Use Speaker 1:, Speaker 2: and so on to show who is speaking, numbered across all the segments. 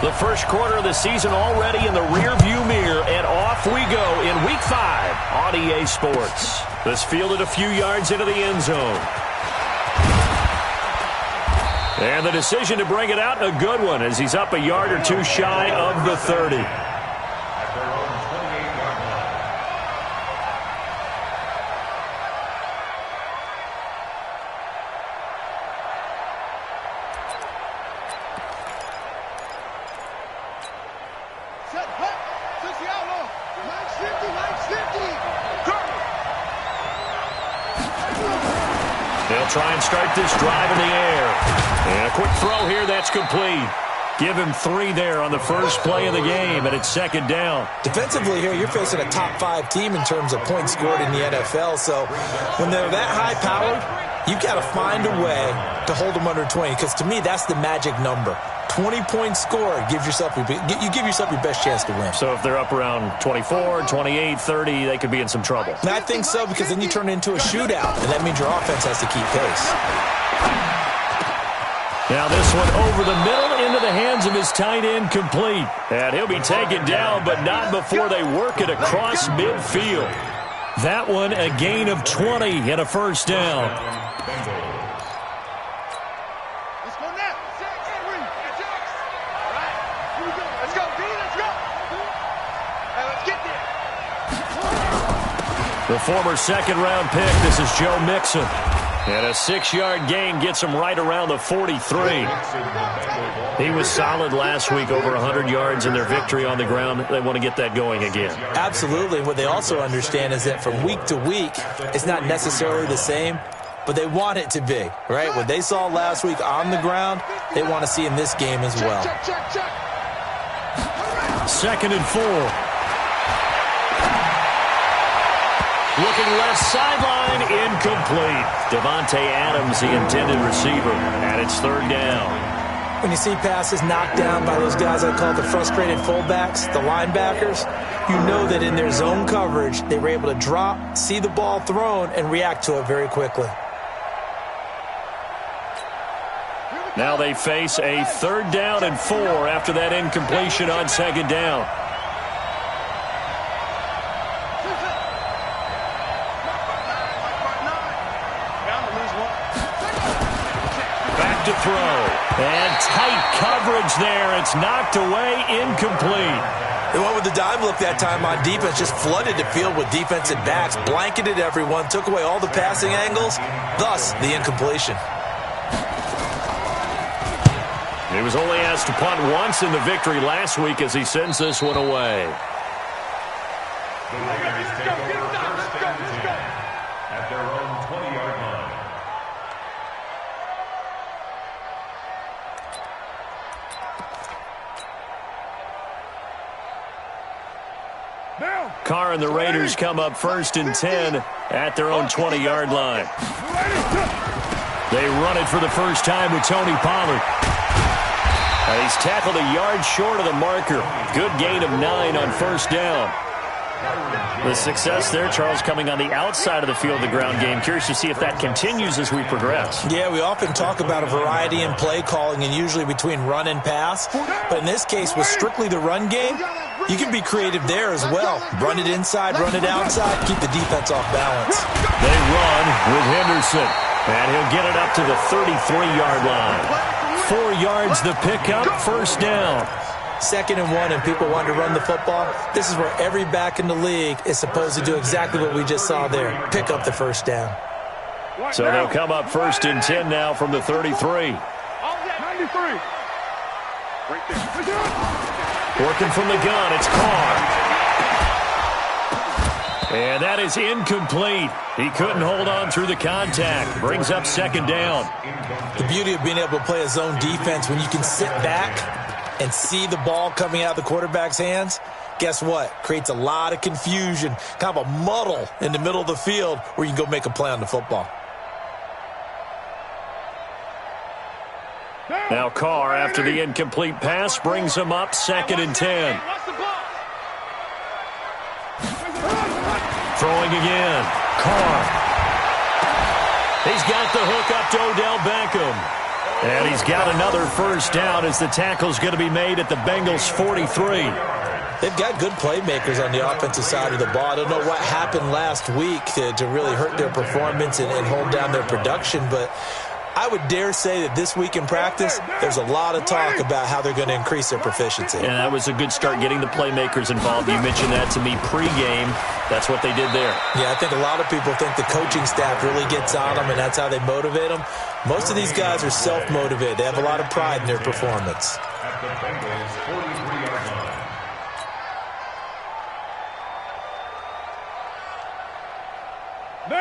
Speaker 1: The first quarter of the season already in the rearview mirror, and off we go in Week 5 on EA Sports. This fielded a few yards into the end zone. And the decision to bring it out, a good one, as he's up a yard or two shy of the 30.
Speaker 2: They'll try and start this drive in the air. And a quick throw here, that's complete. Give him 3 there on the first play of the game, and it's second down.
Speaker 3: Defensively here, you're facing a top-5 team in terms of points scored in the NFL. So when they're that high-powered, you've got to find a way to hold them under 20, because to me, that's the magic number. 20 points scored, you give yourself your best chance to win.
Speaker 2: So if they're up around 24, 28, 30, they could be in some trouble.
Speaker 3: And I think so, because then you turn it into a shootout, and that means your offense has to keep pace.
Speaker 2: Now this one over the middle into the hands of his tight end, complete. And he'll be taken down, but not before they work it across midfield. That one a gain of 20 and a first down. The former second-round pick, this is Joe Mixon. And a 6-yard gain gets him right around the 43. He was solid last week, over 100 yards in their victory on the ground. They want to get that going again.
Speaker 3: Absolutely. What they also understand is that from week to week, it's not necessarily the same, but they want it to be, right? What they saw last week on the ground, they want to see in this game as well.
Speaker 2: 2nd and 4. Looking left sideline, incomplete. Devontae Adams, the intended receiver, and it's 3rd down.
Speaker 3: When you see passes knocked down by those guys I call the frustrated fullbacks, the linebackers, you know that in their zone coverage, they were able to drop, see the ball thrown, and react to it very quickly.
Speaker 2: Now they face a 3rd down and 4 after that incompletion on 2nd down. To throw. And tight coverage there. It's knocked away, incomplete.
Speaker 3: They went with the dime look that time on defense, just flooded the field with defensive backs, blanketed everyone, took away all the passing angles, thus the incompletion.
Speaker 2: He was only asked to punt once in the victory last week as he sends this one away.
Speaker 4: The Raiders take over 1st and 10 at their own 20-yard line.
Speaker 2: Carr and the Raiders come up 1st and 10 at their own 20-yard line. They run it for the first time with Tony Pollard. He's tackled a yard short of the marker. Good gain of 9 on 1st down. The success there, Charles, coming on the outside of the field, the ground game. Curious to see if that continues as we progress.
Speaker 3: Yeah, we often talk about a variety in play calling and usually between run and pass. But in this case, with strictly the run game, you can be creative there as well. Run it inside, run it outside, keep the defense off balance.
Speaker 2: They run with Henderson, and he'll get it up to the 33-yard line. 4 yards the pickup, 1st down.
Speaker 3: 2nd and 1, and people want to run the football. This is where every back in the league is supposed to do exactly what we just saw there, pick up the 1st down.
Speaker 2: So they'll come up 1st and 10 now from the 33.
Speaker 4: 93. Right
Speaker 2: there. Working from the gun, it's Carr. And that is incomplete. He couldn't hold on through the contact. Brings up 2nd down.
Speaker 3: The beauty of being able to play a zone defense when you can sit back and see the ball coming out of the quarterback's hands, guess what? Creates a lot of confusion, kind of a muddle in the middle of the field where you can go make a play on the football.
Speaker 2: Now Carr, after the incomplete pass, brings him up 2nd and 10. Throwing again. Carr. He's got the hook up to Odell Beckham. And he's got another first down as the tackle's going to be made at the Bengals' 43.
Speaker 3: They've got good playmakers on the offensive side of the ball. I don't know what happened last week to really hurt their performance and hold down their production, but I would dare say that this week in practice, there's a lot of talk about how they're going to increase their proficiency.
Speaker 2: And that was a good start getting the playmakers involved. You mentioned that to me pregame. That's what they did there.
Speaker 3: Yeah, I think a lot of people think the coaching staff really gets on them, and that's how they motivate them. Most of these guys are self-motivated. They have a lot of pride in their performance.
Speaker 4: At the Bengals' 43-yard line.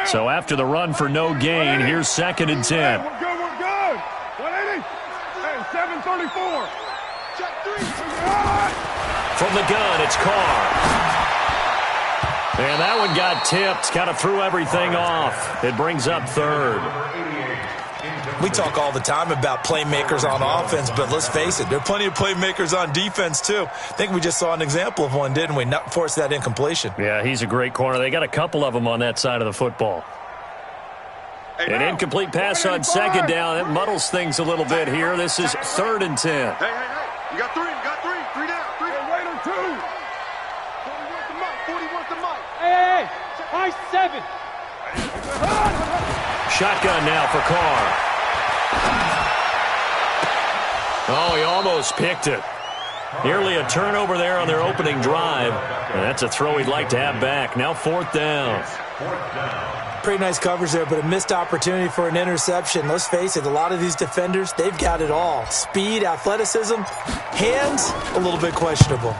Speaker 2: So after the run for no gain, here's 2nd and 10.
Speaker 5: We're good. 180. Hey, 734. Check 3.
Speaker 2: From the gun, it's Carr. And that one got tipped. Kind of threw everything off. It brings up 3rd.
Speaker 3: We talk all the time about playmakers on offense, but let's face it, there are plenty of playmakers on defense, too. I think we just saw an example of one, didn't we? Not force that incompletion.
Speaker 2: Yeah, he's a great corner. They got a couple of them on that side of the football. An incomplete pass on 2nd down. It muddles things a little bit here. This is 3rd and 10.
Speaker 5: Hey. You got 3. 3 down. 3 down. Hey, Raider 2. 40 wants the mic. Hey. High 7.
Speaker 2: Shotgun now for Carr. Oh, he almost picked it. Nearly a turnover there on their opening drive. And that's a throw he'd like to have back. Now 4th down.
Speaker 3: Pretty nice coverage there, but a missed opportunity for an interception. Let's face it, a lot of these defenders, they've got it all. Speed, athleticism, hands, a little bit questionable.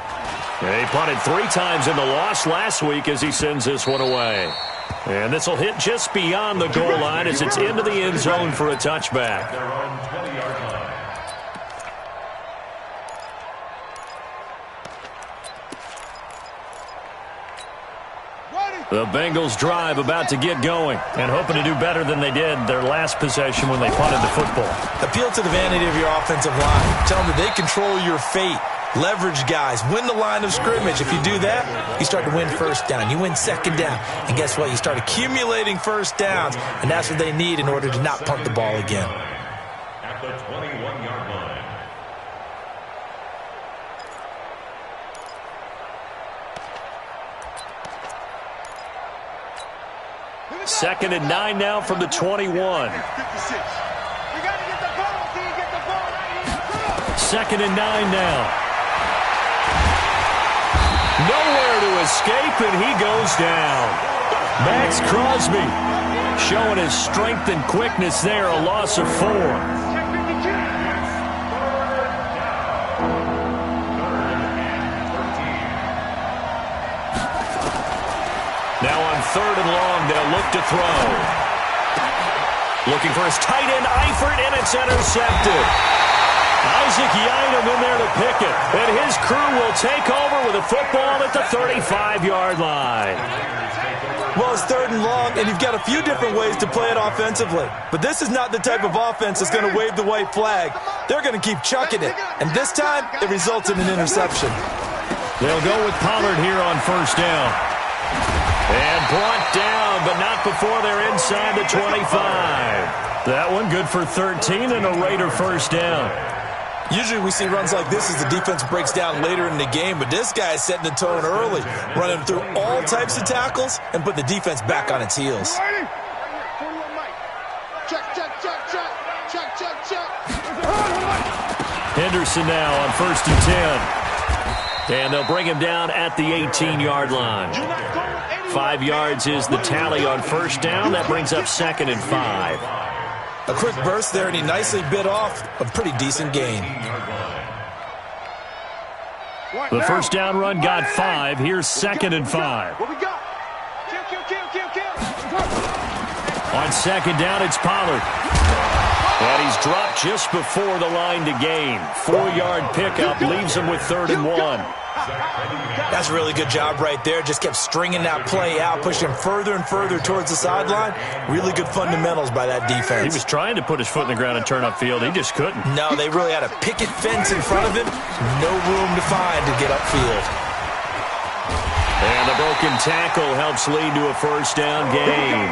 Speaker 2: He punted 3 times in the loss last week as he sends this one away. And this will hit just beyond the goal line as it's into the end zone for a touchback.
Speaker 4: Their own 20-yard line.
Speaker 2: The Bengals drive about to get going and hoping to do better than they did their last possession when they punted the football.
Speaker 3: Appeal to the vanity of your offensive line. Tell them that they control your fate. Leverage guys. Win the line of scrimmage. If you do that, you start to win first down. You win 2nd down. And guess what? You start accumulating first downs. And that's what they need in order to not punt the ball again.
Speaker 4: At the 21-yard line.
Speaker 2: 2nd and 9 now from the 21. 2nd and 9 now. Nowhere to escape, and he goes down. Max Crosby showing his strength and quickness there, a loss of 4. Now on 3rd and long, they'll look to throw. Looking for his tight end, Eifert, and it's intercepted. Isaac Yianum in there to pick it. And his crew will take over with a football at the 35-yard line.
Speaker 3: Well, it's 3rd and long, and you've got a few different ways to play it offensively. But this is not the type of offense that's going to wave the white flag. They're going to keep chucking it. And this time, it results in an interception.
Speaker 2: They'll go with Pollard here on 1st down. And brought down, but not before they're inside the 25. That one good for 13 and a Raider 1st down.
Speaker 3: Usually we see runs like this as the defense breaks down later in the game, but this guy is setting the tone early, running through all types of tackles and put the defense back on its heels.
Speaker 2: Henderson now on 1st and 10. And they'll bring him down at the 18-yard line. 5 yards is the tally on 1st down. That brings up 2nd and 5.
Speaker 3: A quick burst there, and he nicely bit off a pretty decent gain.
Speaker 2: The 1st down run got 5. Here's 2nd and 5.
Speaker 5: What we got? Kill.
Speaker 2: On 2nd down, it's Pollard. And he's dropped just before the line to gain. 4-yard pickup leaves him with 3rd and 1.
Speaker 3: That's a really good job right there. Just kept stringing that play out, pushing him further and further towards the sideline. Really good fundamentals by that defense.
Speaker 2: He was trying to put his foot in the ground and turn upfield. He just couldn't.
Speaker 3: No, they really had a picket fence in front of him. No room to find to get upfield.
Speaker 2: And the broken tackle helps lead to a first down gain.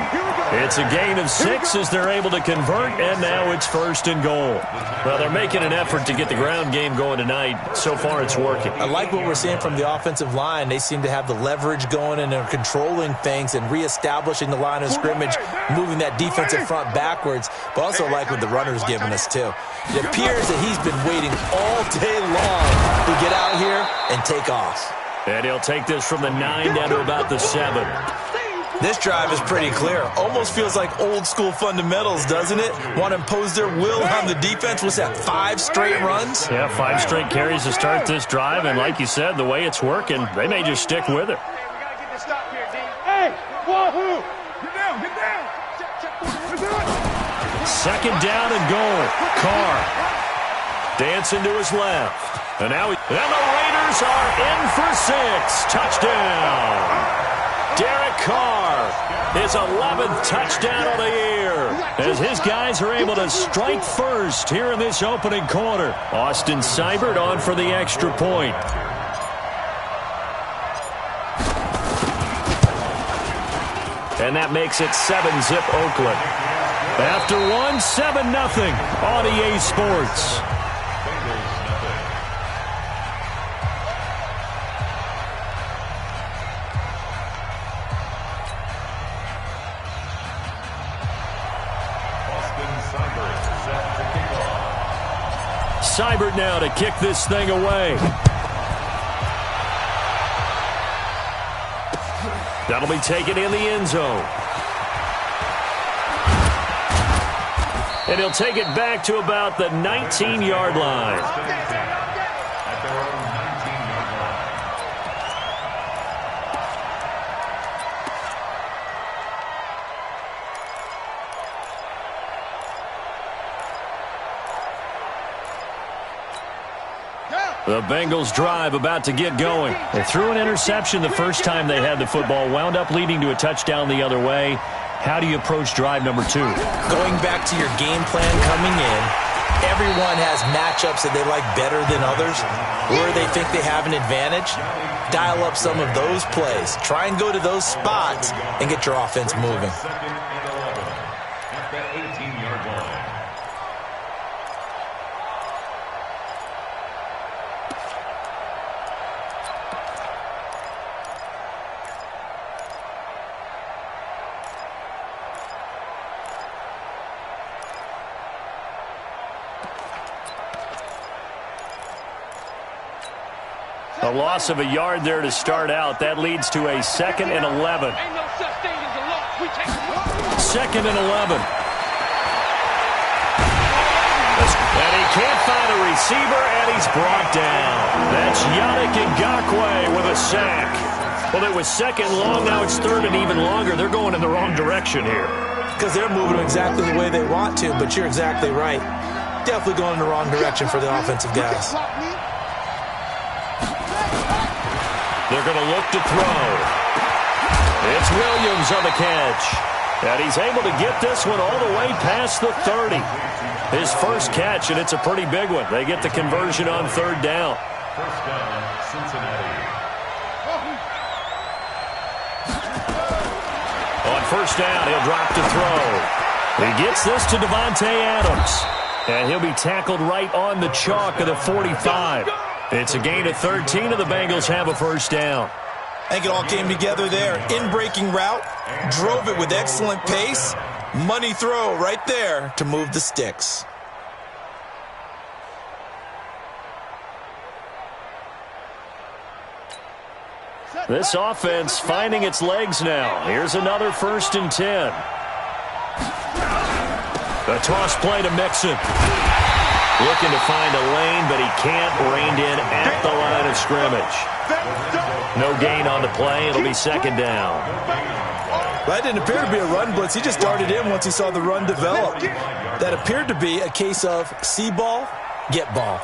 Speaker 2: It's a gain of 6 as they're able to convert, and now it's 1st and goal. Well, they're making an effort to get the ground game going tonight. So far, it's working.
Speaker 3: I like what we're seeing from the offensive line. They seem to have the leverage going, and they're controlling things and reestablishing the line of scrimmage, moving that defensive front backwards, but also like what the runner's giving us, too. It appears that he's been waiting all day long to get out here and take off.
Speaker 2: And he'll take this from the 9 down to about the 7.
Speaker 3: This drive is pretty clear. Almost feels like old school fundamentals, doesn't it? Want to impose their will on the defense. What's that, 5 straight runs?
Speaker 2: Yeah, 5 straight carries to start this drive. And like you said, the way it's working, they may just stick with it.
Speaker 5: Hey, wahoo! Get down, get down!
Speaker 2: Second down and goal. Carr dancing to his left. And now and the Raiders are in for 6. Touchdown. Derek Carr, his 11th touchdown of the year, as his guys are able to strike first here in this opening quarter. Austin Seibert on for the extra point. And that makes it 7-zip Oakland. After 1, 7-0 on EA Sports. Seibert now to kick this thing away. That'll be taken in the end zone. And he'll take it back to about the 19-yard line. The Bengals drive about to get going. They threw an interception the first time they had the football, wound up leading to a touchdown the other way. How do you approach drive number 2?
Speaker 3: Going back to your game plan coming in, everyone has matchups that they like better than others, where they think they have an advantage. Dial up some of those plays. Try and go to those spots and get your offense moving.
Speaker 2: A loss of a yard there to start out. That leads to a 2nd and 11. 2nd and 11. And he can't find a receiver, and he's brought down. That's Yannick Ngakoue with a sack. Well, it was 2nd long. Now it's 3rd and even longer. They're going in the wrong direction here.
Speaker 3: Because they're moving them exactly the way they want to, but you're exactly right. Definitely going in the wrong direction for the offensive guys.
Speaker 2: They're going to look to throw. It's Williams on the catch. And he's able to get this one all the way past the 30. His first catch, and it's a pretty big one. They get the conversion on 3rd down.
Speaker 4: First down, Cincinnati.
Speaker 2: On 1st down, he'll drop to throw. He gets this to Devontae Adams. And he'll be tackled right on the chalk of the 45. It's a gain of 13, and the Bengals have a first down.
Speaker 3: I think it all came together there. In-breaking route, drove it with excellent pace. Money throw right there to move the sticks.
Speaker 2: This offense finding its legs now. Here's another 1st and 10. A toss play to Mixon. Looking to find a lane, but he can't. Reined in at the line of scrimmage. No gain on the play. It'll be 2nd down.
Speaker 3: That didn't appear to be a run blitz. He just darted in once he saw the run develop. That appeared to be a case of see ball, get ball.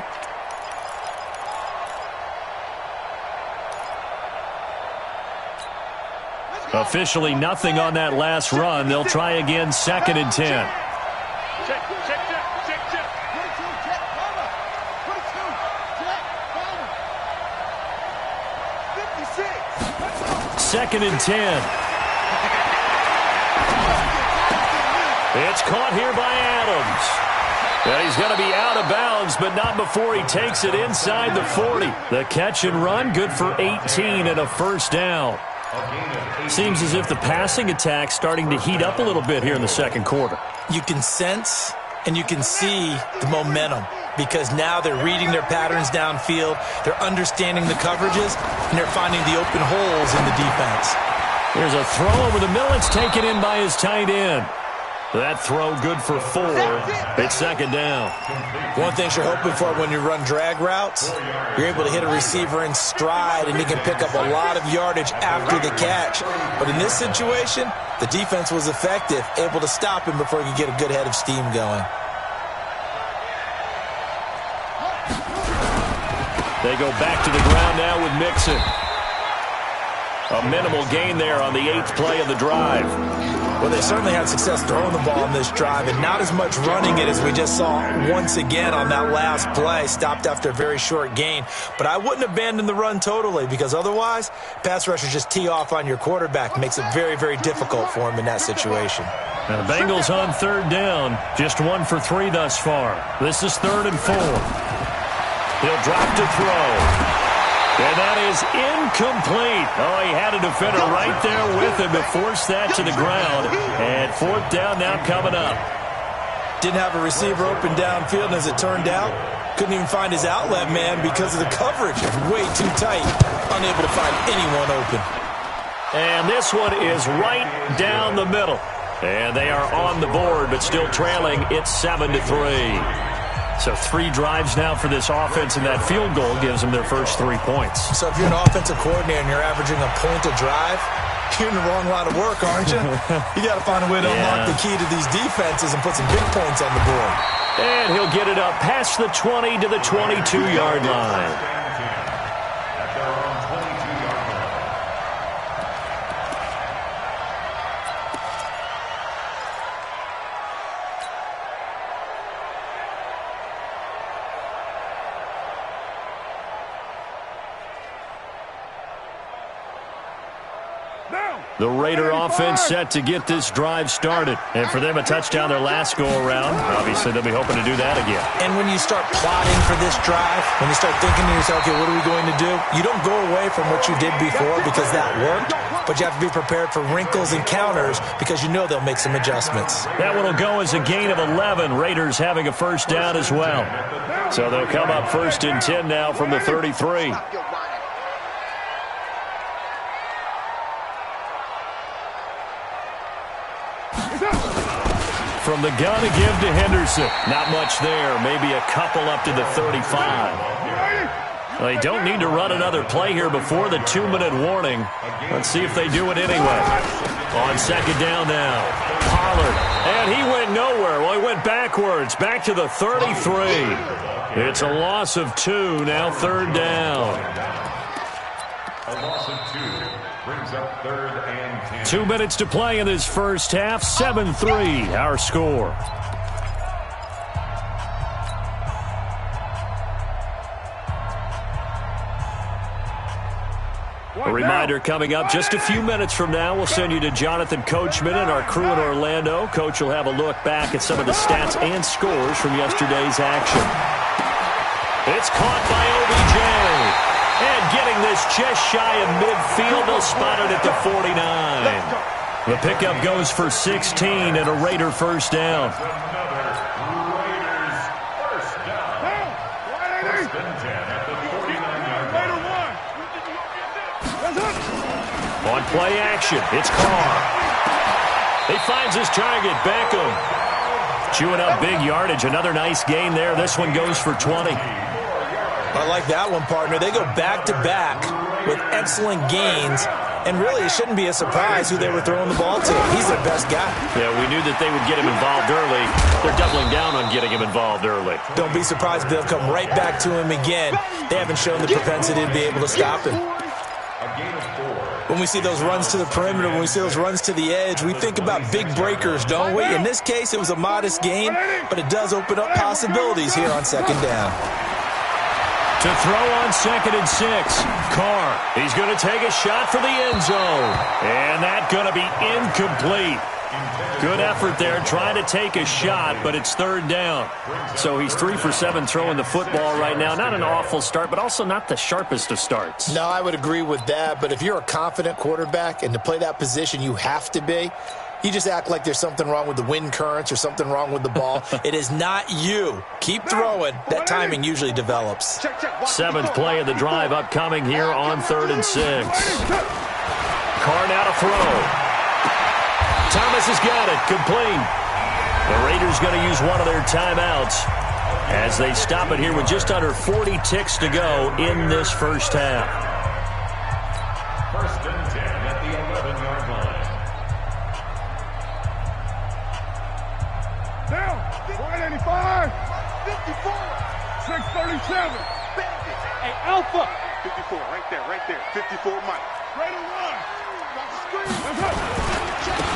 Speaker 2: Officially nothing on that last run. They'll try again, 2nd and 10. 2nd and 10. It's caught here by Adams. And he's going to be out of bounds, but not before he takes it inside the 40. The catch and run, good for 18 and a first down. Seems as if the passing attack's starting to heat up a little bit here in the second quarter.
Speaker 3: You can sense and you can see the momentum because now they're reading their patterns downfield, they're understanding the coverages, and they're finding the open holes in the defense.
Speaker 2: There's a throw over the middle. It's taken in by his tight end. That throw good for 4. It's 2nd down.
Speaker 3: One thing you're hoping for when you run drag routes, you're able to hit a receiver in stride and he can pick up a lot of yardage after the catch. But in this situation, the defense was effective, able to stop him before he could get a good head of steam going.
Speaker 2: They go back to the ground now with Mixon. A minimal gain there on the 8th play of the drive.
Speaker 3: Well, they certainly had success throwing the ball in this drive and not as much running it as we just saw once again on that last play. Stopped after a very short gain. But I wouldn't abandon the run totally because otherwise, pass rushers just tee off on your quarterback. Makes it very, very difficult for him in that situation.
Speaker 2: Now the Bengals on 3rd down. Just 1 for 3 thus far. This is 3rd and 4. He'll drop to throw. And that is incomplete. Oh, he had a defender right there with him to force that to the ground. And 4th down now coming up.
Speaker 3: Didn't have a receiver open downfield, and as it turned out, couldn't even find his outlet man because of the coverage. Way too tight. Unable to find anyone open.
Speaker 2: And this one is right down the middle. And they are on the board, but still trailing. It's 7-3. So 3 drives now for this offense, and that field goal gives them their first 3 points.
Speaker 3: So if you're an offensive coordinator and you're averaging a point a drive, you're in the wrong line of work, aren't you? You got to find a way to unlock the key to these defenses and put some big points on the board.
Speaker 2: And he'll get it up past the 20 to the 22-yard line. The Raider offense set to get this drive started. And for them, a touchdown their last go-around. Obviously, they'll be hoping to do that again.
Speaker 3: And when you start plotting for this drive, when you start thinking to yourself, okay, what are we going to do? You don't go away from what you did before because that worked, but you have to be prepared for wrinkles and counters because you know they'll make some adjustments.
Speaker 2: That one will go as a gain of 11. Raiders having a first down as well. So they'll come up 1st and 10 now from the 33. From the gun to give to Henderson. Not much there. Maybe a couple up to the 35. Well, they don't need to run another play here before the 2-minute warning. Let's see if they do it anyway. On 2nd down now. Pollard. And he went nowhere. Well, he went backwards. Back to the 33. It's a loss of 2. Now 3rd down.
Speaker 4: A loss of 2 brings up 3rd and 10.
Speaker 2: 2 minutes to play in this first half. 7-3, our score. A reminder coming up just a few minutes from now. We'll send you to Jonathan Coachman and our crew in Orlando. Coach will have a look back at some of the stats and scores from yesterday's action. It's caught by OBJ. And getting this just shy of midfield, they'll spot it at the 49. The pickup goes for 16 and a Raider first down.
Speaker 4: Raiders first down. 1st and 10 at the 49-yard line.
Speaker 2: On play action, it's Carr. He finds his target, Beckham. Chewing up big yardage, another nice gain there. This one goes for 20.
Speaker 3: I like that one, partner. They go back-to-back with excellent gains, and really it shouldn't be a surprise who they were throwing the ball to. He's their best guy.
Speaker 2: Yeah, we knew that they would get him involved early. They're doubling down on getting him involved early.
Speaker 3: Don't be surprised if they'll come right back to him again. They haven't shown the propensity to be able to stop him. When we see those runs to the perimeter, when we see those runs to the edge, we think about big breakers, don't we? In this case, it was a modest gain, but it does open up possibilities here on 2nd down.
Speaker 2: To throw on 2nd and 6. Carr. He's going to take a shot for the end zone. And that's going to be incomplete. Good effort there trying to take a shot, but it's 3rd down. So he's 3 for 7 throwing the football right now. Not an awful start, but also not the sharpest of starts.
Speaker 3: No, I would agree with that. But if you're a confident quarterback and to play that position, you have to be. You just act like there's something wrong with the wind currents or something wrong with the ball. It is not you. Keep throwing. That timing usually develops.
Speaker 2: 7th play of the drive upcoming here on 3rd and 6. Carr now to throw. Thomas has got it. Complete. The Raiders going to use one of their timeouts as they stop it here with just under 40 ticks to go in this first half.
Speaker 4: 1st and 10 at the 11-yard line.
Speaker 5: Down. 185. 54. 637. Hey, Alpha. 54, right there. 54, Mike. Ready to run. Watch the screen. Let's go.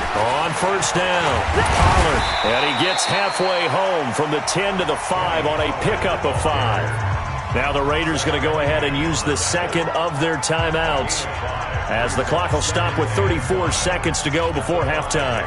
Speaker 2: On 1st down, Pollard, and he gets halfway home from the 10 to the 5 on a pickup of 5. Now the Raiders going to go ahead and use the 2nd of their timeouts as the clock will stop with 34 seconds to go before halftime.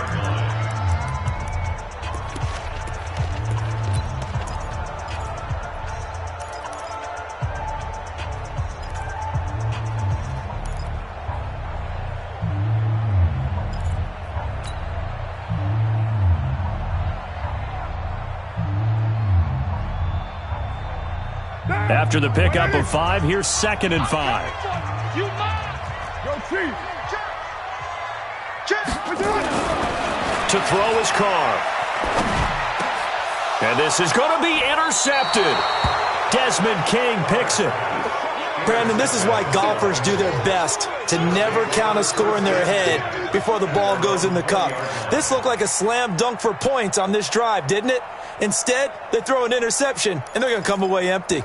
Speaker 2: After the pickup of 5, here's 2nd and 5.
Speaker 5: Go Chiefs.
Speaker 2: To throw is Carr. And this is going to be intercepted. Desmond King picks it.
Speaker 3: Brandon, this is why golfers do their best to never count a score in their head before the ball goes in the cup. This looked like a slam dunk for points on this drive, didn't it? Instead, they throw an interception, and they're going to come away empty.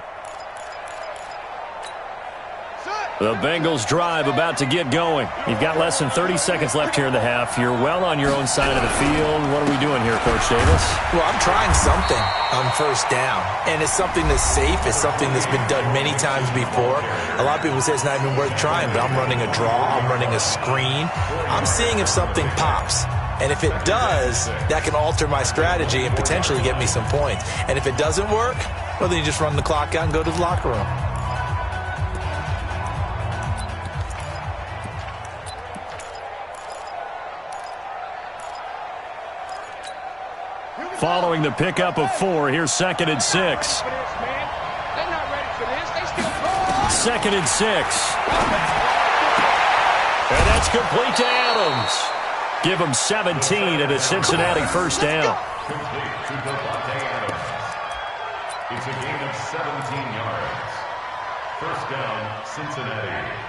Speaker 2: The Bengals drive about to get going. You've got less than 30 seconds left here in the half. You're well on your own side of the field. What are we doing here, Coach Davis?
Speaker 3: Well, I'm trying something on 1st down, and it's something that's safe. It's something that's been done many times before. A lot of people say it's not even worth trying, but I'm running a draw. I'm running a screen. I'm seeing if something pops. And if it does, that can alter my strategy and potentially get me some points. And if it doesn't work, well, then you just run the clock out and go to the locker room.
Speaker 2: Following the pickup of 4, here's 2nd and 6. 2nd and 6. And that's complete to Adams. Give him 17 at a Cincinnati 1st down.
Speaker 4: Complete to Devontae Adams. It's a gain of 17 yards. 1st down, Cincinnati.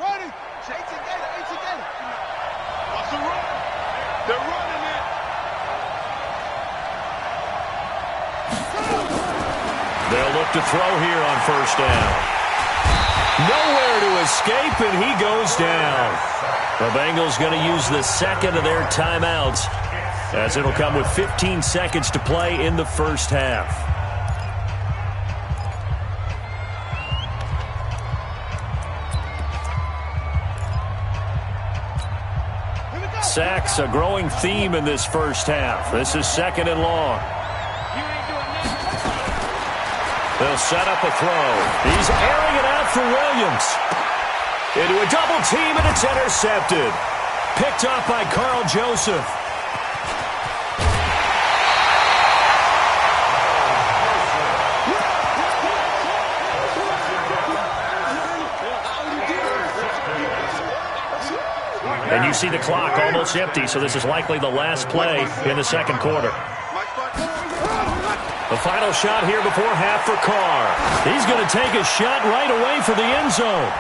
Speaker 5: Ready. 18 Gator. Watch the run. They're running it.
Speaker 2: They'll look to throw here on 1st down. Nowhere to escape, and he goes down. The Bengals going to use the 2nd of their timeouts as it'll come with 15 seconds to play in the first half. Sacks, a growing theme in this first half. This is 2nd and long. They'll set up a throw. He's airing it out for Williams. Into a double team, and it's intercepted. Picked off by Carl Joseph. And you see the clock almost empty, so this is likely the last play in the 2nd quarter. The final shot here before half for Carr. He's going to take a shot right away for the end zone.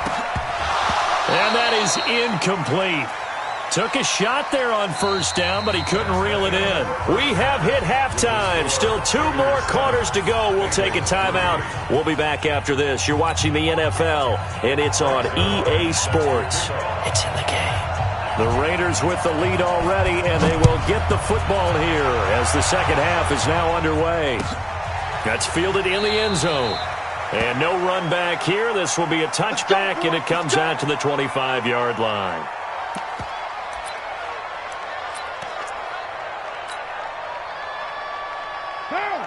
Speaker 2: And that is incomplete. Took a shot there on 1st down, but he couldn't reel it in. We have hit halftime. Still 2 more quarters to go. We'll take a timeout. We'll be back after this. You're watching the NFL, and it's on EA Sports. It's in the game. The Raiders with the lead already, and they will get the football here as the second half is now underway. That's fielded in the end zone. And no run back here. This will be a touchback, and it comes out to the 25-yard line.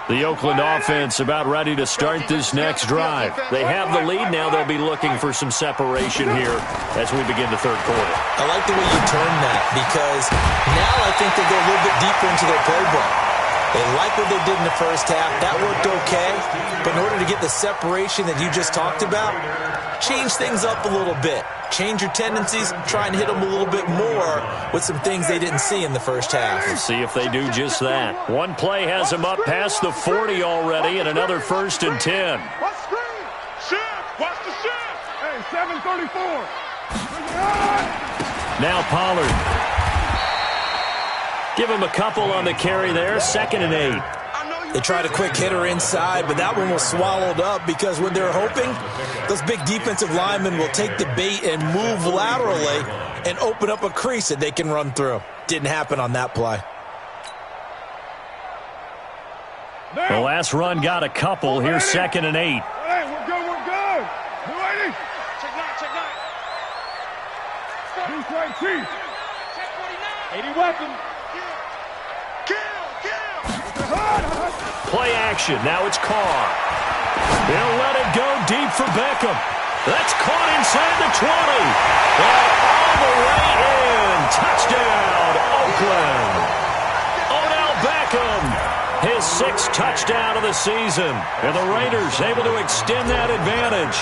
Speaker 2: The Oakland offense about ready to start this next drive. They have the lead. Now they'll be looking for some separation here as we begin the third quarter.
Speaker 3: I like the way you turn that because now I think they go a little bit deeper into their playbook. They like what they did in the first half. That worked okay. But in order to get the separation that you just talked about, change things up a little bit. Change your tendencies. Try and hit them a little bit more with some things they didn't see in the first half.
Speaker 2: We'll see if they do just that. One play has them up past the 40 already, and another 1st and 10.
Speaker 5: Watch screen. Shift. Watch the shift. Hey, 734.
Speaker 2: Now Pollard. Give him a couple on the carry there. 2nd and 8.
Speaker 3: They tried a quick hitter inside, but that one was swallowed up because when they're hoping, those big defensive linemen will take the bait and move laterally and open up a crease that they can run through. Didn't happen on that play.
Speaker 2: The last run got a couple. Here's 2nd and 8.
Speaker 5: Hey, we're good, we're good. You ready? Check 9. Who's right, Chief? Check 49. 80 weapon.
Speaker 2: Play action. Now it's Carr. They'll let it go deep for Beckham. That's caught inside the 20. And all the way in. Touchdown, Oakland. Odell Beckham. His 6th touchdown of the season. And the Raiders able to extend that advantage.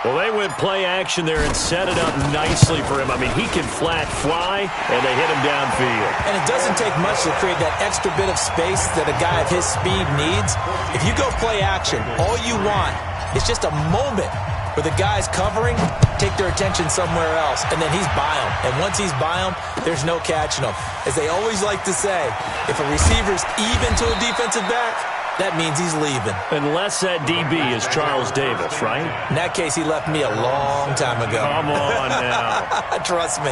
Speaker 2: Well, they went play action there and set it up nicely for him. I mean, he can flat fly, and they hit him downfield.
Speaker 3: And it doesn't take much to create that extra bit of space that a guy of his speed needs. If you go play action, all you want is just a moment where the guy's covering, take their attention somewhere else, and then he's by him. And once he's by him, there's no catching him. As they always like to say, if a receiver's even to a defensive back, that means he's leaving.
Speaker 2: Unless that DB is Charles Davis, right?
Speaker 3: In that case, he left me a long time ago.
Speaker 2: Come on now.
Speaker 3: Trust me.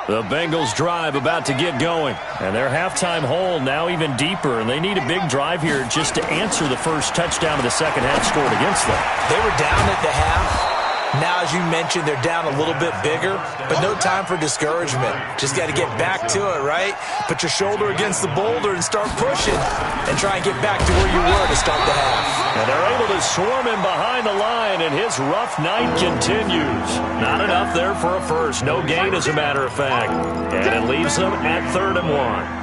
Speaker 2: The Bengals drive about to get going. And their halftime hole now even deeper. And they need a big drive here just to answer the first touchdown of the second half scored against them.
Speaker 3: They were down at the half. Now, as you mentioned, they're down a little bit bigger, but no time for discouragement. Just got to get back to it, right? Put your shoulder against the boulder and start pushing and try and get back to where you were to start the half.
Speaker 2: And they're able to swarm him behind the line, and his rough night continues. Not enough there for a first. No gain, as a matter of fact. And it leaves them at 3rd and 1.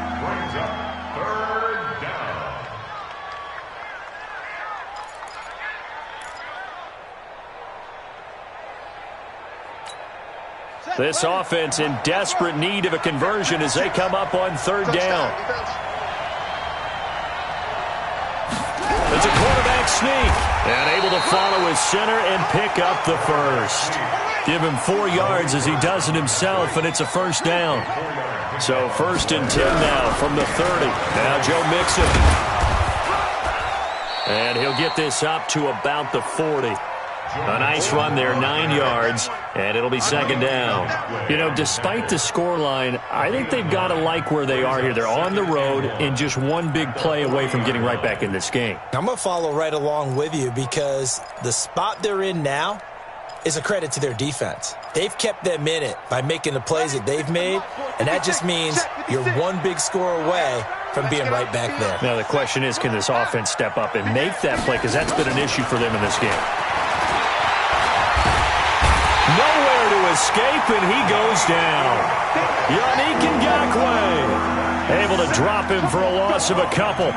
Speaker 2: This offense in desperate need of a conversion as they come up on 3rd down. It's a quarterback sneak. And able to follow his center and pick up the first. Give him 4 yards as he does it himself, and it's a 1st down. So 1st and 10 now from the 30. Now Joe Mixon. And he'll get this up to about the 40. A nice run there, 9 yards, and it'll be 2nd down. You know, despite the scoreline, I think they've got to like where they are here. They're on the road and just one big play away from getting right back in this game.
Speaker 3: I'm going to follow right along with you because the spot they're in now is a credit to their defense. They've kept them in it by making the plays that they've made, and that just means you're one big score away from being right back there.
Speaker 2: Now, the question is, can this offense step up and make that play? Because that's been an issue for them in this game. Nowhere to escape, and he goes down. Yannick Ngakoue able to drop him for a loss of a couple.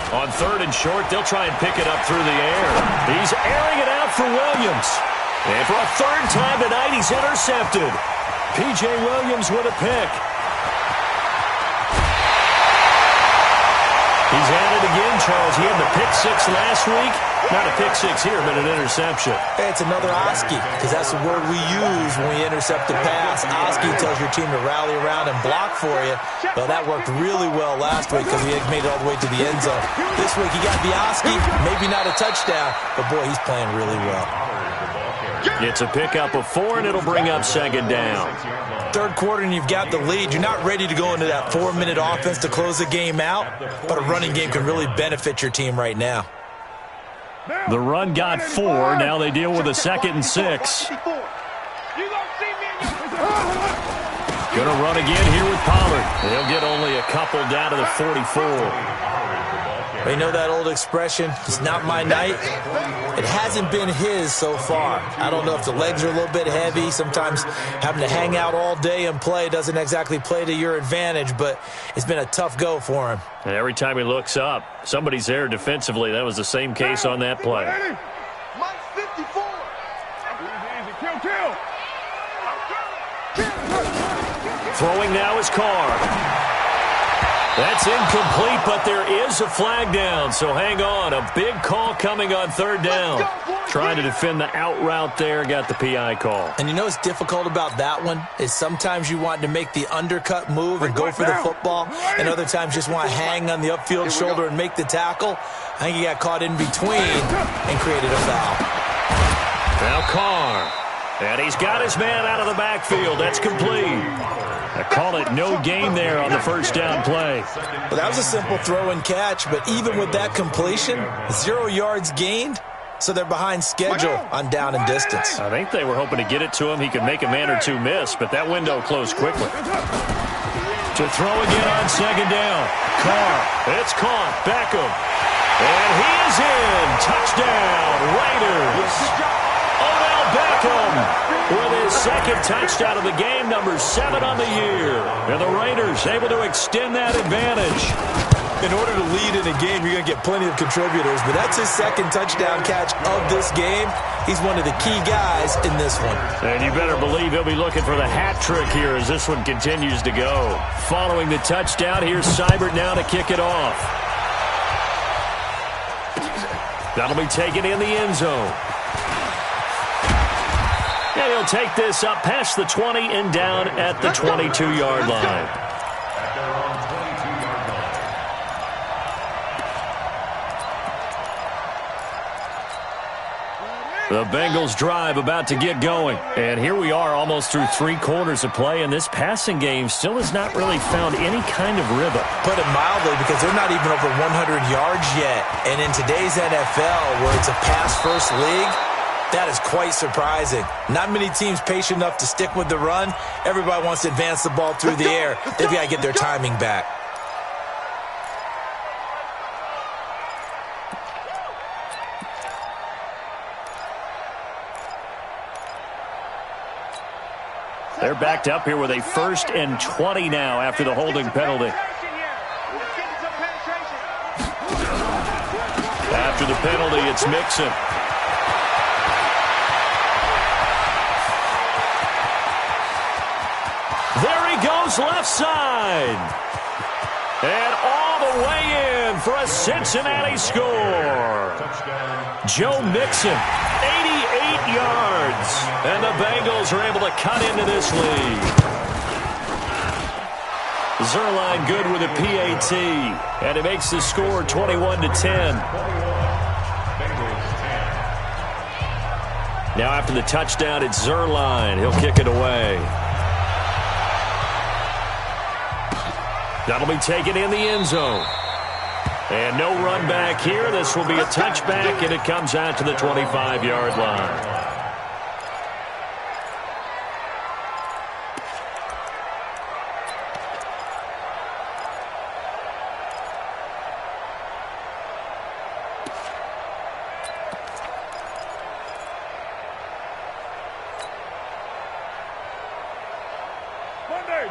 Speaker 2: On 3rd and short, they'll try and pick it up through the air. He's airing it out for Williams. And for a 3rd time tonight, he's intercepted. P.J. Williams with a pick. He's at it again, Charles. He had the pick six last week. Not a pick six here, but an interception.
Speaker 3: Hey, it's another Oski, because that's the word we use when we intercept a pass. Oski tells your team to rally around and block for you. Well, that worked really well last week because he made it all the way to the end zone. This week he got the Oski, maybe not a touchdown, but boy, he's playing really well.
Speaker 2: It's a pickup of 4, and it'll bring up second down.
Speaker 3: Third quarter, and you've got the lead. You're not ready to go into that 4-minute offense to close the game out, but a running game can really benefit your team right now.
Speaker 2: The run got 4. Now they deal with a 2nd and 6. Gonna run again here with Pollard. They'll get only a couple down to the 44.
Speaker 3: You know that old expression, it's not my night? It hasn't been his so far. I don't know if the legs are a little bit heavy. Sometimes having to hang out all day and play doesn't exactly play to your advantage, but it's been a tough go for him.
Speaker 2: And every time he looks up, somebody's there defensively. That was the same case on that play.
Speaker 5: Mike 54. Kill.
Speaker 2: Throwing now is Carr. That's incomplete, but there is a flag down, so hang on. A big call coming on third down. Trying to defend the out route there, got the PI call.
Speaker 3: And you know what's difficult about that one is sometimes you want to make the undercut move and go for the football, and other times just want to hang on the upfield shoulder and make the tackle. I think he got caught in between and created a foul.
Speaker 2: Now Carr. And he's got his man out of the backfield. That's complete. I call it no gain there on the first down play.
Speaker 3: Well, that was a simple throw and catch, but even with that completion, 0 yards gained, so they're behind schedule on down and distance.
Speaker 2: I think they were hoping to get it to him. He could make a man or two miss, but that window closed quickly. To throw again on second down. Carr. It's caught. Beckham. And he is in. Touchdown, Raiders. Odell Beckham with his second touchdown of the game, number 7 on the year. And the Raiders able to extend that advantage.
Speaker 3: In order to lead in a game, you're going to get plenty of contributors, but that's his second touchdown catch of this game. He's one of the key guys in this one.
Speaker 2: And you better believe he'll be looking for the hat trick here as this one continues to go. Following the touchdown, here's Seibert now to kick it off. That'll be taken in the end zone. And he'll take this up past the 20 and down at the 22-yard line. The Bengals drive about to get going. And here we are almost through 3 quarters of play, and this passing game still has not really found any kind of rhythm.
Speaker 3: Put it mildly, because they're not even over 100 yards yet. And in today's NFL, where it's a pass-first league, that is quite surprising. Not many teams patient enough to stick with the run. Everybody wants to advance the ball through the air. They've got to get their timing back.
Speaker 2: They're backed up here with a 1st and 20 now after the holding penalty. After the penalty, it's Mixon. There he goes left side. And all the way in for a Cincinnati score. Joe Mixon, 88 yards. And the Bengals are able to cut into this lead. Zerline good with a PAT. And it makes the score 21-10. Now after the touchdown, it's Zerline. He'll kick it away. That'll be taken in the end zone. And no run back here. This will be a touchback, and it comes out to the 25-yard line.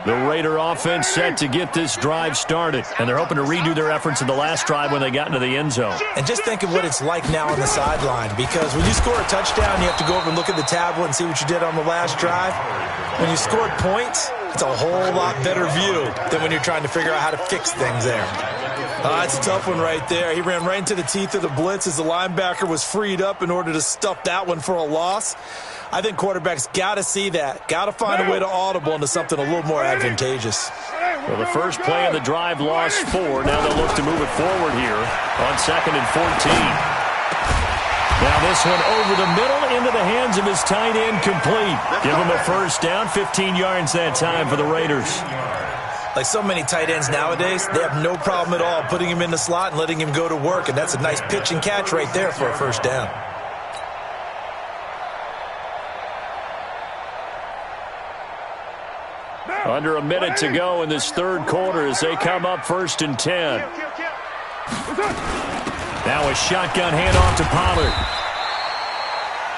Speaker 2: The Raider offense set to get this drive started, and they're hoping to redo their efforts in the last drive when they got into the end zone.
Speaker 3: And just think of what it's like now on the sideline, because when you score a touchdown, you have to go over and look at the tablet and see what you did on the last drive. When you scored points, it's a whole lot better view than when you're trying to figure out how to fix things there. That's a tough one right there. He ran right into the teeth of the blitz as the linebacker was freed up in order to stuff that one for a loss. I think quarterbacks got to see that. Got to find a way to audible into something a little more advantageous.
Speaker 2: Well, the first play of the drive lost 4. Now they'll look to move it forward here on 2nd and 14. Now this one over the middle into the hands of his tight end, complete. Give him a first down, 15 yards that time for the Raiders.
Speaker 3: Like so many tight ends nowadays, they have no problem at all putting him in the slot and letting him go to work, and that's a nice pitch and catch right there for a first down.
Speaker 2: Under a minute to go in this third quarter as they come up 1st and 10. Now a shotgun handoff to Pollard.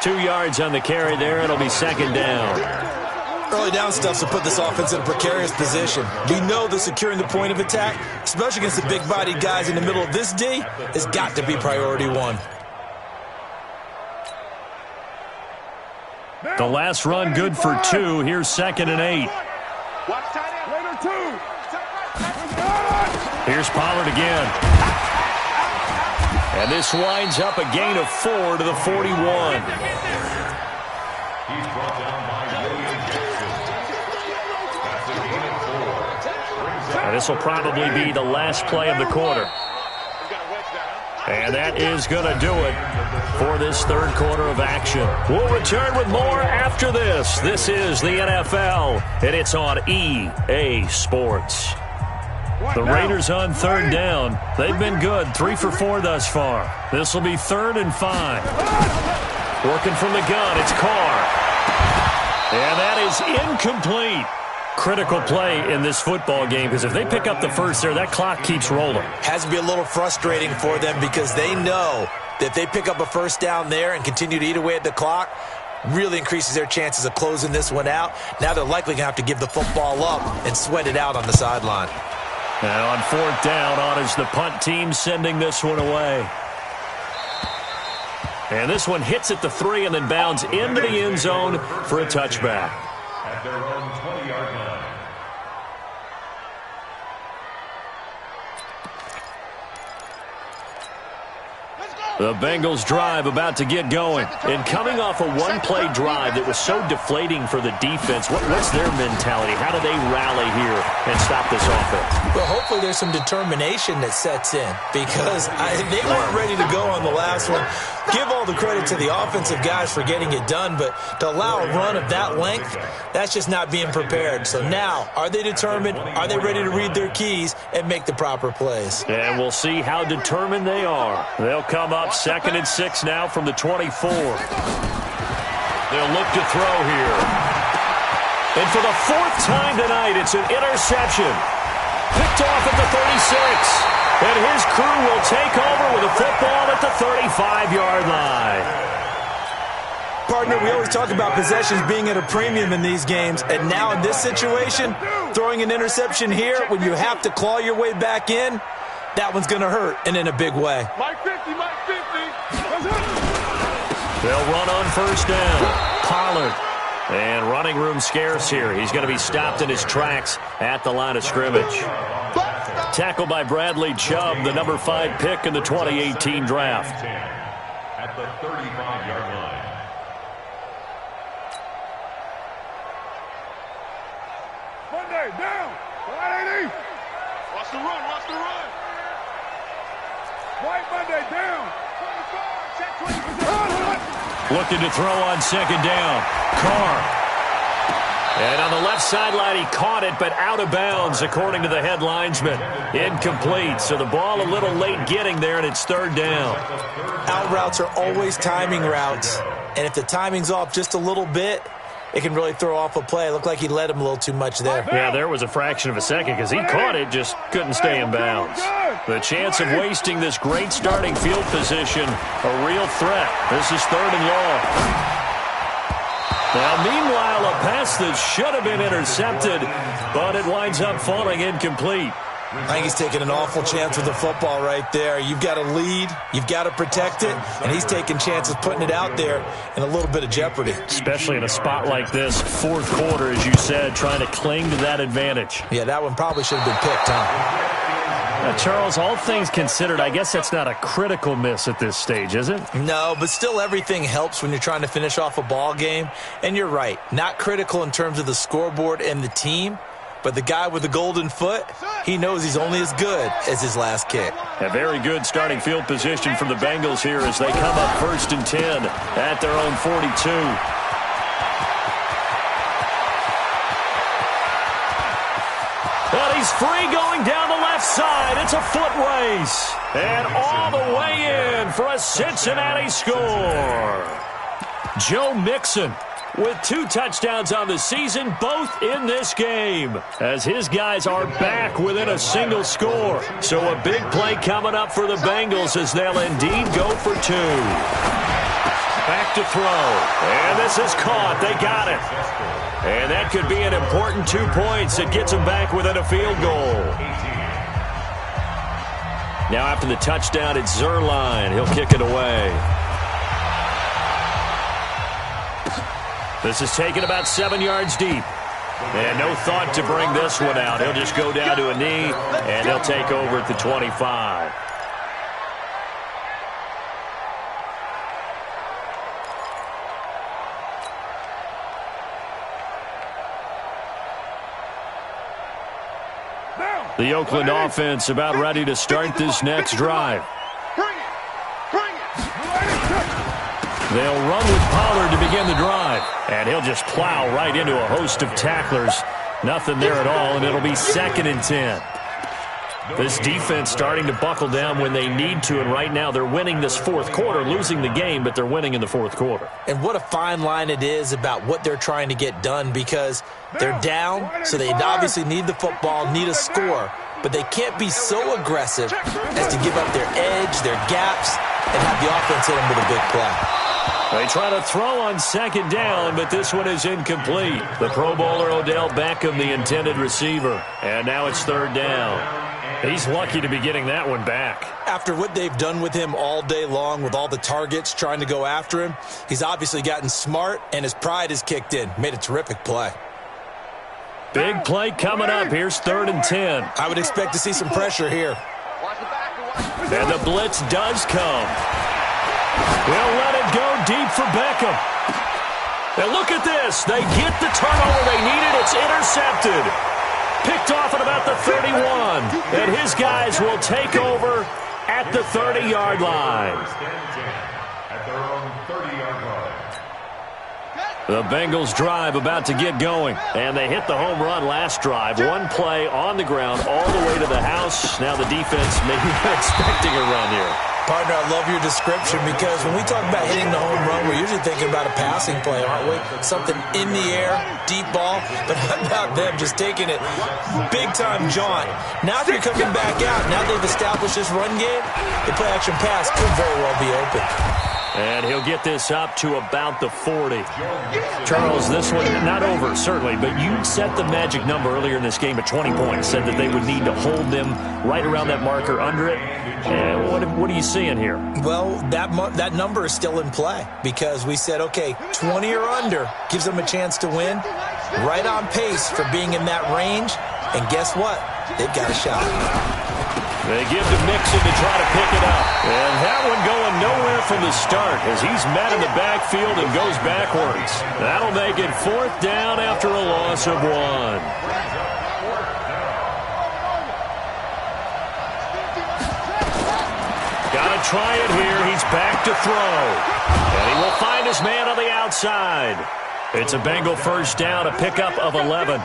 Speaker 2: 2 yards on the carry there. It'll be 2nd down.
Speaker 3: Early down stuff to put this offense in a precarious position. We know that securing the point of attack, especially against the big-bodied guys in the middle of this D, has got to be priority 1.
Speaker 2: The last run good for 2. Here's 2nd and 8. Here's Pollard again. And this winds up a gain of 4 to the 41.
Speaker 4: He's brought down by William Jackson. That's a gain of 4.
Speaker 2: And this will probably be the last play of the quarter. And that is going to do it for this third quarter of action. We'll return with more after this. This is the NFL, and it's on EA Sports. The Raiders on 3rd down. They've been good, 3 for 4 thus far. This will be 3rd and 5. Working from the gun, it's Carr. And that is incomplete. Critical play in this football game, because if they pick up the first there, that clock keeps rolling.
Speaker 3: Has to be a little frustrating for them because they know that if they pick up a first down there and continue to eat away at the clock, really increases their chances of closing this one out. Now they're likely going to have to give the football up and sweat it out on the sideline.
Speaker 2: And on 4th down, on is the punt team sending this one away. And this one hits at the 3 and then bounds into the end zone for a touchback.
Speaker 4: At their own 20-yard line.
Speaker 2: The Bengals drive about to get going. And coming off a one-play drive that was so deflating for the defense, what's their mentality? How do they rally here and stop this offense?
Speaker 3: Well, hopefully there's some determination that sets in because they weren't ready to go on the last one. Give all the credit to the offensive guys for getting it done, but to allow a run of that length, that's just not being prepared. So now, are they determined? Are they ready to read their keys and make the proper plays?
Speaker 2: And we'll see how determined they are. They'll come up 2nd and 6 now from the 24. They'll look to throw here. And for the 4th time tonight, it's an interception. Picked off at the 36. And his crew will take over with a football at the 35-yard line.
Speaker 3: Partner, we always talk about possessions being at a premium in these games. And now in this situation, throwing an interception here when you have to claw your way back in, that one's going to hurt, and in a big way.
Speaker 5: Mike 50, Mike 50.
Speaker 2: They'll run on 1st down. Pollard. And running room scarce here. He's going to be stopped in his tracks at the line of scrimmage. Tackled by Bradley Chubb, the number 5 pick in the 2018 draft.
Speaker 4: At the 35-yard line.
Speaker 5: Monday, down. Wide 80. Watch the run, watch the run. White Monday, down. 25, check 20%.
Speaker 2: Looking to throw on 2nd down. Carr. And on the left sideline, he caught it, but out of bounds, according to the head linesman. Incomplete, so the ball a little late getting there, and it's 3rd down.
Speaker 3: Out routes are always timing routes, and if the timing's off just a little bit, it can really throw off a play. It looked like he led him a little too much there.
Speaker 2: Yeah, there was a fraction of a second because he caught it, just couldn't stay in bounds. The chance of wasting this great starting field position, a real threat. This is 3rd and long. Now, meanwhile, a pass that should have been intercepted, but it winds up falling incomplete.
Speaker 3: I think he's taking an awful chance with the football right there. You've got to lead, you've got to protect it, and he's taking chances putting it out there in a little bit of jeopardy.
Speaker 2: Especially in a spot like this, 4th quarter, as you said, trying to cling to that advantage.
Speaker 3: Yeah, that one probably should have been picked, huh?
Speaker 2: Charles, all things considered, I guess that's not a critical miss at this stage, is it?
Speaker 3: No, but still everything helps when you're trying to finish off a ball game. And you're right, not critical in terms of the scoreboard and the team, but the guy with the golden foot, he knows he's only as good as his last kick.
Speaker 2: A very good starting field position for the Bengals here as they come up 1st and 10 at their own 42. And he's free going down the left side. It's a foot race. And all the way in for a Cincinnati score. Joe Mixon with 2 touchdowns on the season, both in this game, as his guys are back within a single score. So a big play coming up for the Bengals as they'll indeed go for 2. Back to throw. And this is caught. They got it. And that could be an important 2 points. It gets them back within a field goal. Now after the touchdown, it's Zerline. He'll kick it away. This is taken about 7 yards deep. And no thought to bring this one out. He'll just go down to a knee, and he'll take over at the 25. The Oakland offense about ready to start this next drive. They'll run with Pollard to begin the drive. And he'll just plow right into a host of tacklers. Nothing there at all, and it'll be 2nd and 10. This defense starting to buckle down when they need to, and right now they're winning this 4th quarter, losing the game, but they're winning in the 4th quarter.
Speaker 3: And what a fine line it is about what they're trying to get done, because they're down, so they obviously need the football, need a score, but they can't be so aggressive as to give up their edge, their gaps, and have the offense hit them with a big play.
Speaker 2: They try to throw on 2nd down, but this one is incomplete. The Pro Bowler Odell Beckham, the intended receiver. And now it's 3rd down. He's lucky to be getting that one back.
Speaker 3: After what they've done with him all day long with all the targets trying to go after him, he's obviously gotten smart, and his pride has kicked in. Made a terrific play.
Speaker 2: Big play coming up. Here's 3rd and 10.
Speaker 3: I would expect to see some pressure here.
Speaker 2: And the blitz does come. They'll let it go deep for Beckham. And look at this. They get the turnover they needed. It's intercepted. Picked off at about the 31. And his guys will take over at the 30-yard line.
Speaker 4: At their own 30-yard line.
Speaker 2: The Bengals drive about to get going. And they hit the home run last drive. One play on the ground all the way to the house. Now the defense may be expecting a run here.
Speaker 3: Partner, I love your description, because when we talk about hitting the home run, we're usually thinking about a passing play, aren't we? Something in the air, deep ball, but how about them just taking it big-time jaunt. Now they're coming back out. Now they've established this run game. The play-action pass could very well be open.
Speaker 2: And he'll get this up to about the 40. Charles, this one not over, certainly, but you set the magic number earlier in this game at 20 points, said that they would need to hold them right around that marker under it. And what are you seeing here?
Speaker 3: Well, that number is still in play, because we said, okay, 20 or under gives them a chance to win. Right on pace for being in that range. And guess what? They've got a shot.
Speaker 2: They give to Mixon to try to pick it up. And that one going nowhere from the start as he's met in the backfield and goes backwards. That'll make it 4th down after a loss of 1. Got to try it here. He's back to throw. And he will find his man on the outside. It's a Bengal 1st down, a pickup of 11.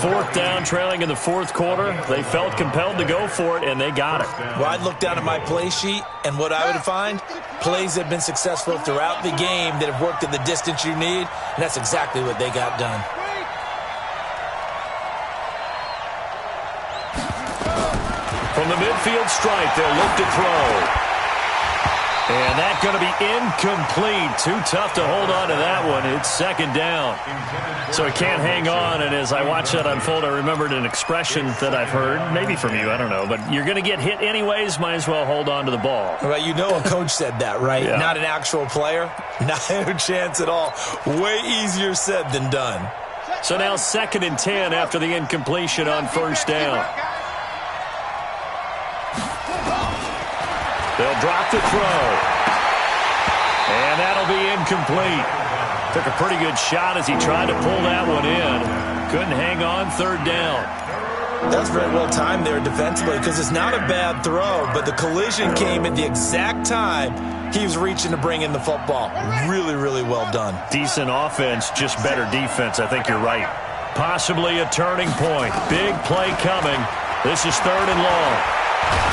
Speaker 2: 4th down, trailing in the 4th quarter. They felt compelled to go for it, and they got it.
Speaker 3: Well, I'd look down at my play sheet, and what I would find, plays that have been successful throughout the game that have worked at the distance you need, and that's exactly what they got done.
Speaker 2: From the midfield stripe, they'll look to throw. And that's going to be incomplete. Too tough to hold on to that one. It's 2nd down. So he can't hang on. And as I watch that unfold, I remembered an expression that I've heard, maybe from you, I don't know. But you're going to get hit anyways, might as well hold on to the ball.
Speaker 3: Well, you know a coach said that, right?
Speaker 2: Yeah.
Speaker 3: Not an actual player. Not a chance at all. Way easier said than done.
Speaker 2: So now 2nd and 10 after the incompletion on 1st down. They'll drop the throw. And that'll be incomplete. Took a pretty good shot as he tried to pull that one in. Couldn't hang on, third down.
Speaker 3: That's very well timed there defensively because it's not a bad throw, but the collision came at the exact time he was reaching to bring in the football. Really, really well done.
Speaker 2: Decent offense, just better defense. I think you're right. Possibly a turning point. Big play coming. This is third and long.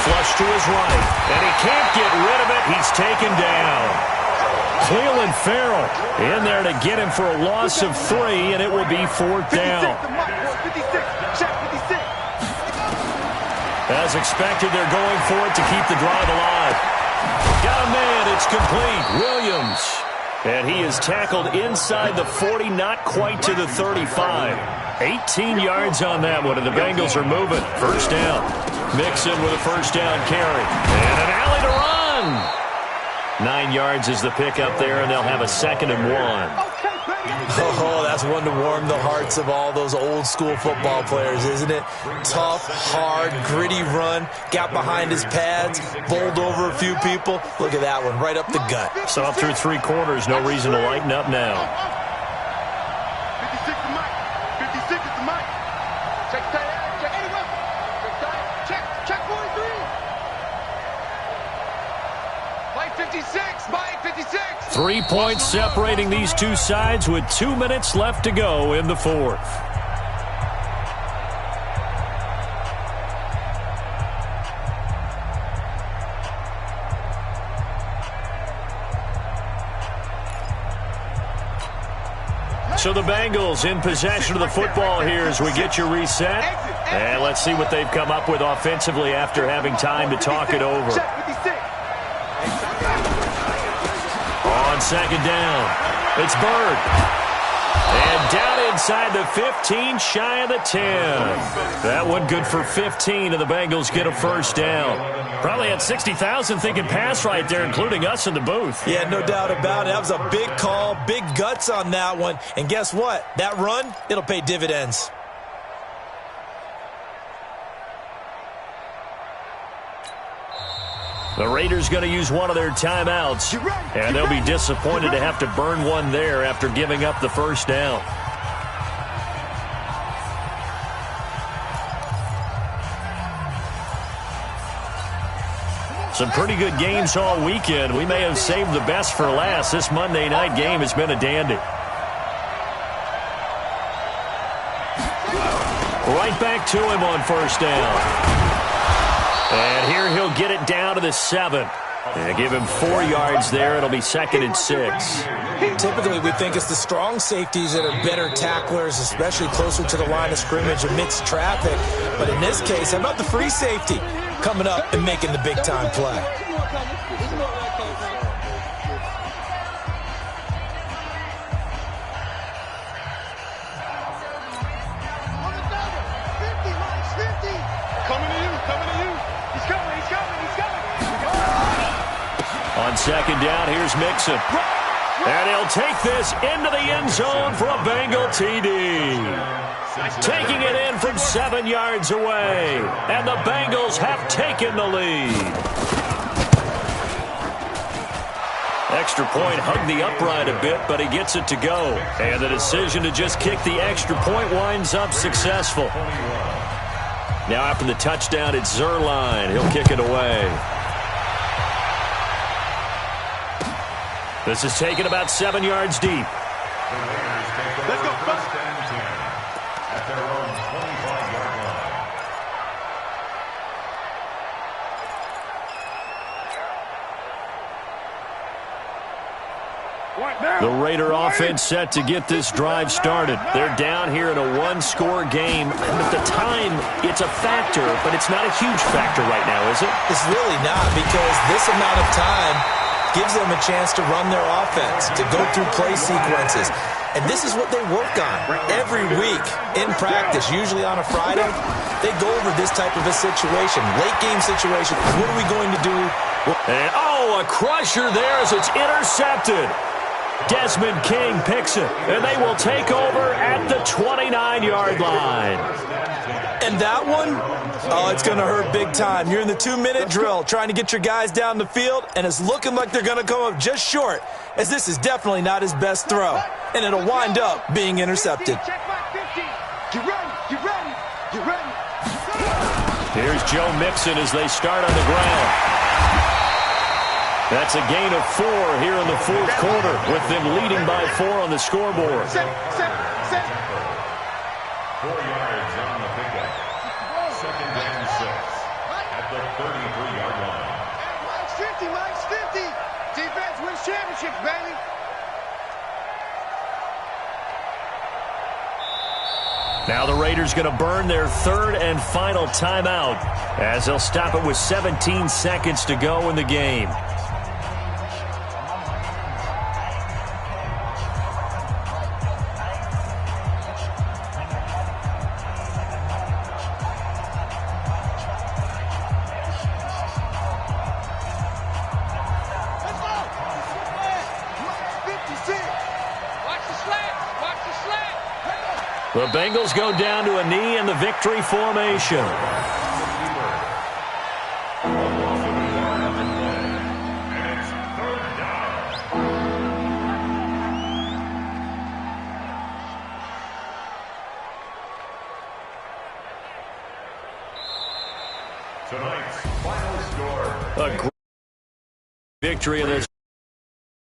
Speaker 2: Flush to his right, and he can't get rid of it. He's taken down. Cleveland Farrell in there to get him for a loss of 3, and it will be fourth down. As expected, they're going for it to keep the drive alive. Got a man. It's complete. Williams. And he is tackled inside the 40, not quite to the 35. 18 yards on that one, and the Bengals are moving. First down. Mixon with a first down carry. And an alley to run. 9 yards is the pickup there, and they'll have a 2nd and 1.
Speaker 3: Oh, that's one to warm the hearts of all those old-school football players, isn't it? Tough, hard, gritty run. Got behind his pads, bowled over a few people. Look at that one, right up the gut.
Speaker 2: So up through 3 quarters, no reason to lighten up now.
Speaker 5: 56 to Mike. 56 is to Mike. Check tight end. Check anywhere. Check 43. Mike 56. Mike 56.
Speaker 2: 3 points separating these two sides with 2 minutes left to go in the fourth. So the Bengals in possession of the football here as we get you reset. And let's see what they've come up with offensively after having time to talk it over. On second down, it's Bird. And down inside the 15, shy of the 10. That one good for 15, and the Bengals get a first down. Probably had 60,000 thinking pass right there, including us in the booth.
Speaker 3: Yeah, no doubt about it. That was a big call, big guts on that one. And guess what? That run, it'll pay dividends.
Speaker 2: The Raiders going to use one of their timeouts, and they'll be disappointed to have to burn one there after giving up the first down. Some pretty good games all weekend. We may have saved the best for last. This Monday night game has been a dandy. Right back to him on first down. And here he'll get it down to the 7. And give him 4 yards there. It'll be 2nd and 6.
Speaker 3: Typically, we think it's the strong safeties that are better tacklers, especially closer to the line of scrimmage amidst traffic. But in this case, how about the free safety coming up and making the big-time play?
Speaker 2: On second down, here's Mixon. And he'll take this into the end zone for a Bengal TD. Taking it in from 7 yards away. And the Bengals have taken the lead. Extra point hugged the upright a bit, but he gets it to go. And the decision to just kick the extra point winds up successful. Now after the touchdown, it's Zerline. He'll kick it away. This is taken about 7 yards deep.
Speaker 5: Let's go. First and 10 at their own 25-yard line.
Speaker 2: The Raider offense set to get this drive started. They're down here in a one-score game. And at the time, it's a factor, but it's not a huge factor right now, is it?
Speaker 3: It's really not, because this amount of time gives them a chance to run their offense, to go through play sequences. And this is what they work on every week in practice, usually on a Friday. They go over this type of a situation, late game situation. What are we going to do?
Speaker 2: And, a crusher there as it's intercepted. Desmond King picks it, and they will take over at the 29-yard line.
Speaker 3: And that one, oh, it's going to hurt big time. You're in the 2-minute drill trying to get your guys down the field, and it's looking like they're going to come up just short, as this is definitely not his best throw, and it'll wind up being intercepted.
Speaker 5: Get ready, get ready, get ready.
Speaker 2: Here's Joe Mixon as they start on the ground. That's a gain of 4 here in the fourth quarter, with them leading by 4 on the scoreboard.
Speaker 5: Set.
Speaker 4: 4 yards on the pickup. Second and 6 at the 33-yard line.
Speaker 5: Mike's 50. Defense wins championships, baby.
Speaker 2: Now the Raiders going to burn their third and final timeout, as they'll stop it with 17 seconds to go in the game. The Bengals go down to a knee in the victory formation.
Speaker 4: Tonight's final score.
Speaker 2: A great victory in this